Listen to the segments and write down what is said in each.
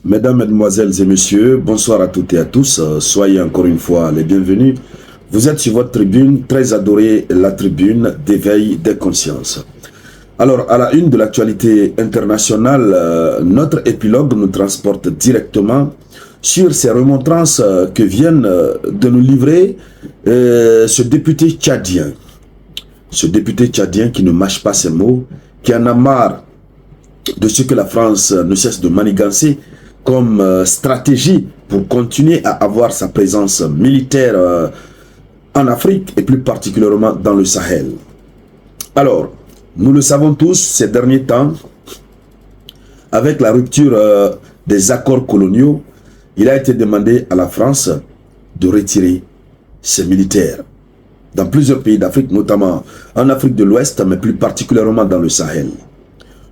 Mesdames, Mesdemoiselles et Messieurs, bonsoir à toutes et à tous. Soyez encore une fois les bienvenus. Vous êtes sur votre tribune, très adorée, la tribune d'éveil des consciences. Alors, à la une de l'actualité internationale, notre épilogue nous transporte directement sur ces remontrances que viennent de nous livrer ce député tchadien. Ce député tchadien qui ne mâche pas ses mots, qui en a marre de ce que la France ne cesse de manigancer comme stratégie pour continuer à avoir sa présence militaire en Afrique et plus particulièrement dans le Sahel. Alors, nous le savons tous, ces derniers temps, avec la rupture des accords coloniaux, il a été demandé à la France de retirer ses militaires dans plusieurs pays d'Afrique, notamment en Afrique de l'Ouest, mais plus particulièrement dans le Sahel.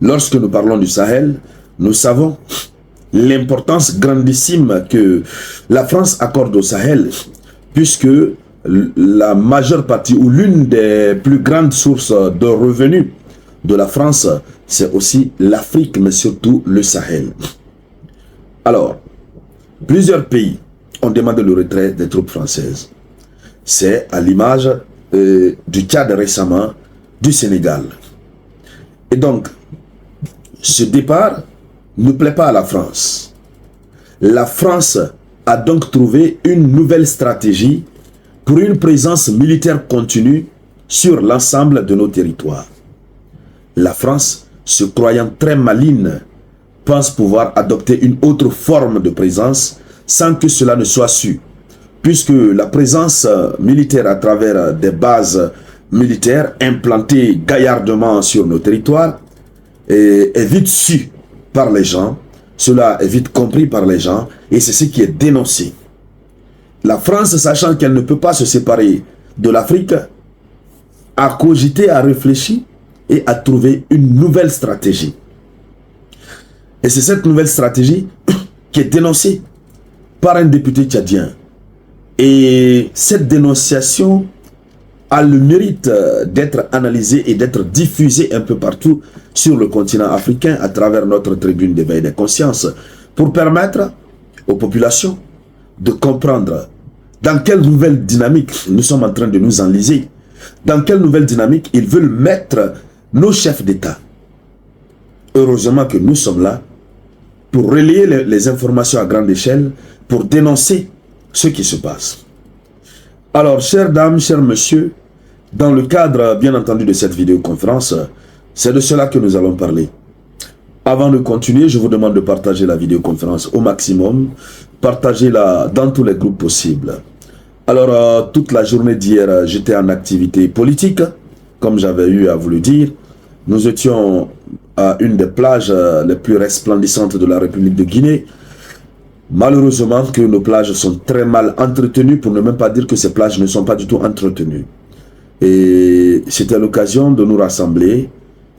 Lorsque nous parlons du Sahel, nous savons l'importance grandissime que la France accorde au Sahel, puisque la majeure partie ou l'une des plus grandes sources de revenus de la France, c'est aussi l'Afrique, mais surtout le Sahel. Alors, plusieurs pays ont demandé le retrait des troupes françaises. C'est à l'image du Tchad récemment, du Sénégal. Et donc, ce départ ne plaît pas à la France. La France a donc trouvé une nouvelle stratégie pour une présence militaire continue sur l'ensemble de nos territoires. La France, se croyant très maligne, pense pouvoir adopter une autre forme de présence sans que cela ne soit su, puisque la présence militaire à travers des bases militaires implantées gaillardement sur nos territoires est vite su par les gens, cela est vite compris par les gens, et c'est ce qui est dénoncé. La France, sachant qu'elle ne peut pas se séparer de l'Afrique, a cogité, a réfléchi et a trouvé une nouvelle stratégie. Et c'est cette nouvelle stratégie qui est dénoncée par un député tchadien. Et cette dénonciation a le mérite d'être analysée et d'être diffusée un peu partout sur le continent africain à travers notre tribune d'éveil des consciences pour permettre aux populations de comprendre dans quelle nouvelle dynamique nous sommes en train de nous enliser, dans quelle nouvelle dynamique ils veulent mettre nos chefs d'État. Heureusement que nous sommes là pour relayer les informations à grande échelle, pour dénoncer ce qui se passe. Alors, chères dames, chers messieurs, dans le cadre, bien entendu, de cette vidéoconférence, c'est de cela que nous allons parler. Avant de continuer, je vous demande de partager la vidéoconférence au maximum. Partagez-la dans tous les groupes possibles. Alors, toute la journée d'hier, j'étais en activité politique, comme j'avais eu à vous le dire. Nous étions à une des plages les plus resplendissantes de la République de Guinée. Malheureusement que nos plages sont très mal entretenues, pour ne même pas dire que ces plages ne sont pas du tout entretenues. Et c'était l'occasion de nous rassembler,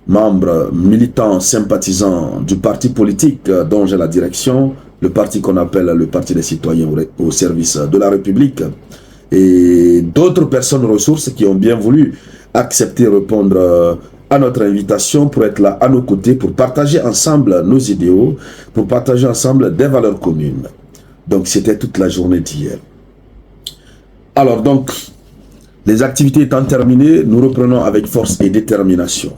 membres, militants, sympathisants du parti politique dont j'ai la direction, le parti qu'on appelle le Parti des citoyens au service de la République, et d'autres personnes ressources qui ont bien voulu accepter répondre à notre invitation pour être là à nos côtés, pour partager ensemble nos idéaux, pour partager ensemble des valeurs communes. Donc c'était toute la journée d'hier. Alors donc, les activités étant terminées, nous reprenons avec force et détermination.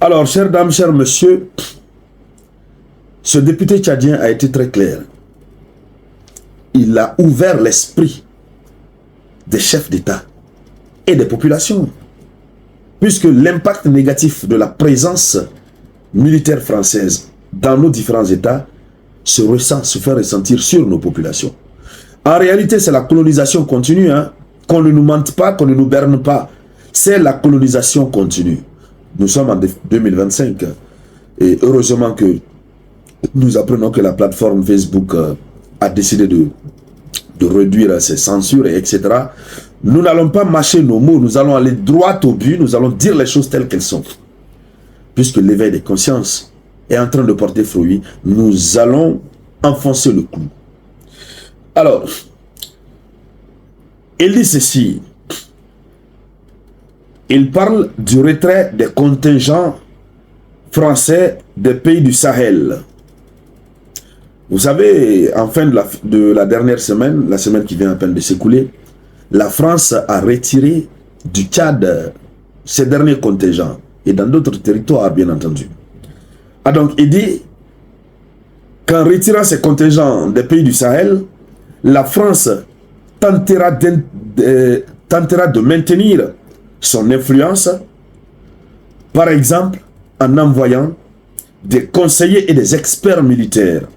Alors, chères dames, chers messieurs, ce député tchadien a été très clair. Il a ouvert l'esprit des chefs d'État et des populations, puisque l'impact négatif de la présence militaire française dans nos différents États se fait ressentir sur nos populations. En réalité, c'est la colonisation continue, hein. Qu'on ne nous mente pas, qu'on ne nous berne pas. C'est la colonisation continue. Nous sommes en 2025 et heureusement que nous apprenons que la plateforme Facebook a décidé de réduire ses censures, etc. Nous n'allons pas mâcher nos mots, nous allons aller droit au but, nous allons dire les choses telles qu'elles sont. Puisque l'éveil des consciences est en train de porter fruit, nous allons enfoncer le clou. Alors, il dit ceci. Il parle du retrait des contingents français des pays du Sahel. Vous savez, en fin de la dernière semaine, la semaine qui vient à peine de s'écouler, la France a retiré du Tchad ses derniers contingents et dans d'autres territoires, bien entendu. Ah donc, il dit qu'en retirant ses contingents des pays du Sahel, la France tentera de maintenir son influence, par exemple, en envoyant des conseillers et des experts militaires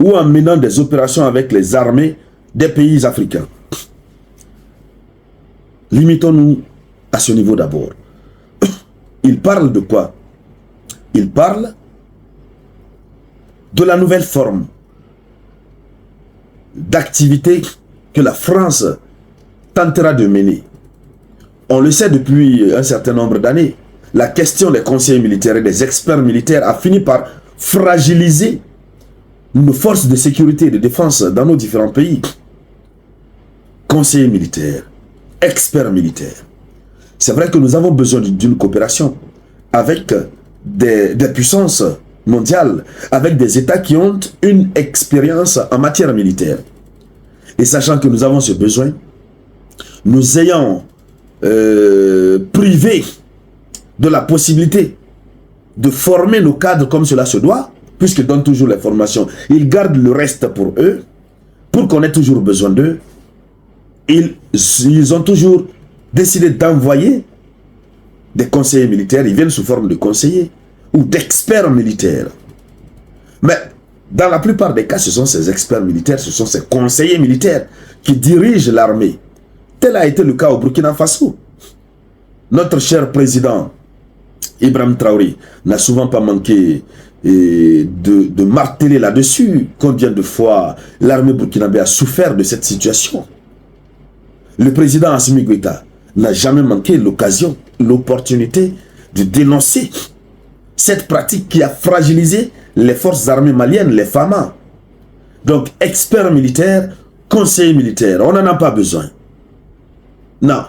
ou en menant des opérations avec les armées des pays africains. Limitons-nous à ce niveau d'abord. Il parle de quoi? Il parle de la nouvelle forme d'activité que la France tentera de mener. On le sait depuis un certain nombre d'années. La question des conseillers militaires et des experts militaires a fini par fragiliser nos forces de sécurité et de défense dans nos différents pays. Conseillers militaires, experts militaires. C'est vrai que nous avons besoin d'une coopération avec des puissances mondiales, avec des États qui ont une expérience en matière militaire. Et sachant que nous avons ce besoin, nous ayant privé de la possibilité de former nos cadres comme cela se doit, puisqu'ils donnent toujours les formations, ils gardent le reste pour eux, pour qu'on ait toujours besoin d'eux. Ils ont toujours décidé d'envoyer des conseillers militaires, ils viennent sous forme de conseillers ou d'experts militaires. Mais dans la plupart des cas, ce sont ces experts militaires, ce sont ces conseillers militaires qui dirigent l'armée. Tel a été le cas au Burkina Faso. Notre cher président Traoré n'a souvent pas manqué de marteler là-dessus combien de fois l'armée burkinabé a souffert de cette situation. Le président Assimi Goïta n'a jamais manqué l'occasion, l'opportunité de dénoncer cette pratique qui a fragilisé les forces armées maliennes, les FAMA. Donc, experts militaires, conseillers militaires, on n'en a pas besoin. Non.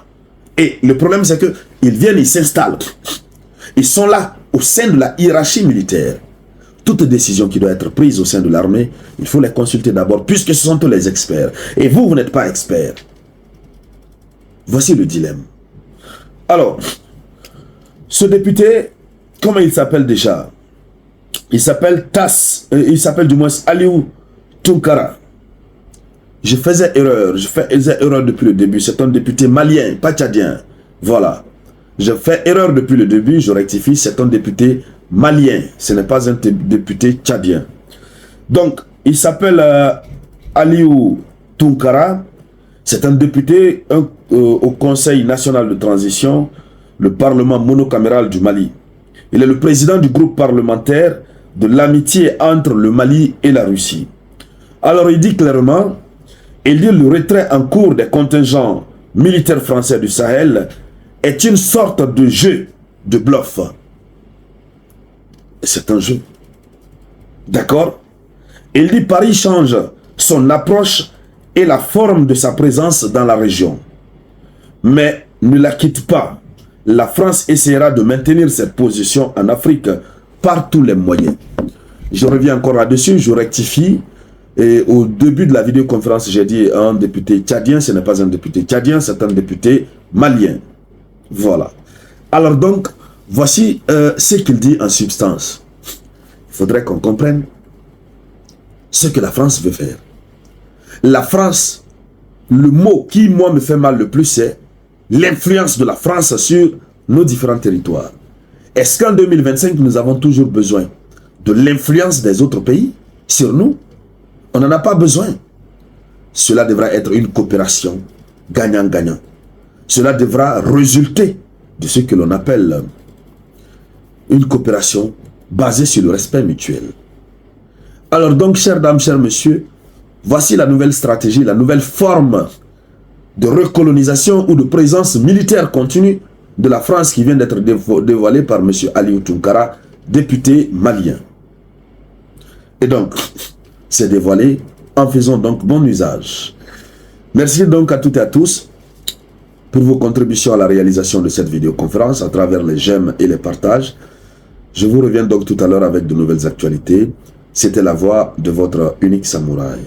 Et le problème, c'est qu'ils viennent, ils s'installent. Ils sont là, au sein de la hiérarchie militaire. Toute décision qui doit être prise au sein de l'armée, il faut les consulter d'abord, puisque ce sont tous les experts. Et vous, vous n'êtes pas expert. Voici le dilemme. Alors, ce député, comment il s'appelle déjà? Il s'appelle il s'appelle du moins Aliou Tounkara. Je faisais erreur depuis le début. C'est un député malien, pas tchadien. Voilà. Je fais erreur depuis le début, je rectifie, c'est un député malien. Ce n'est pas un député tchadien. Donc, il s'appelle Aliou Tounkara. C'est un député au Conseil national de transition, le Parlement monocaméral du Mali. Il est le président du groupe parlementaire de l'amitié entre le Mali et la Russie. Alors il dit clairement, il dit le retrait en cours des contingents militaires français du Sahel est une sorte de jeu de bluff. C'est un jeu. D'accord? Il dit Paris change son approche et la forme de sa présence dans la région. Mais ne la quitte pas. La France essaiera de maintenir cette position en Afrique par tous les moyens. Je reviens encore là-dessus, je rectifie. Et au début de la vidéoconférence, j'ai dit un député tchadien, ce n'est pas un député tchadien, c'est un député malien. Voilà. Alors donc, voici ce qu'il dit en substance. Il faudrait qu'on comprenne ce que la France veut faire. La France, le mot qui, moi, me fait mal le plus, c'est l'influence de la France sur nos différents territoires. Est-ce qu'en 2025, nous avons toujours besoin de l'influence des autres pays sur nous? On n'en a pas besoin. Cela devra être une coopération gagnant-gagnant. Cela devra résulter de ce que l'on appelle une coopération basée sur le respect mutuel. Alors donc, chères dames, chers messieurs, voici la nouvelle stratégie, la nouvelle forme de recolonisation ou de présence militaire continue de la France qui vient d'être dévoilée par M. Aliou Tounkara, député malien. Et donc, c'est dévoilé en faisant donc bon usage. Merci donc à toutes et à tous pour vos contributions à la réalisation de cette vidéoconférence à travers les j'aime et les partages. Je vous reviens donc tout à l'heure avec de nouvelles actualités. C'était la voix de votre unique samouraï.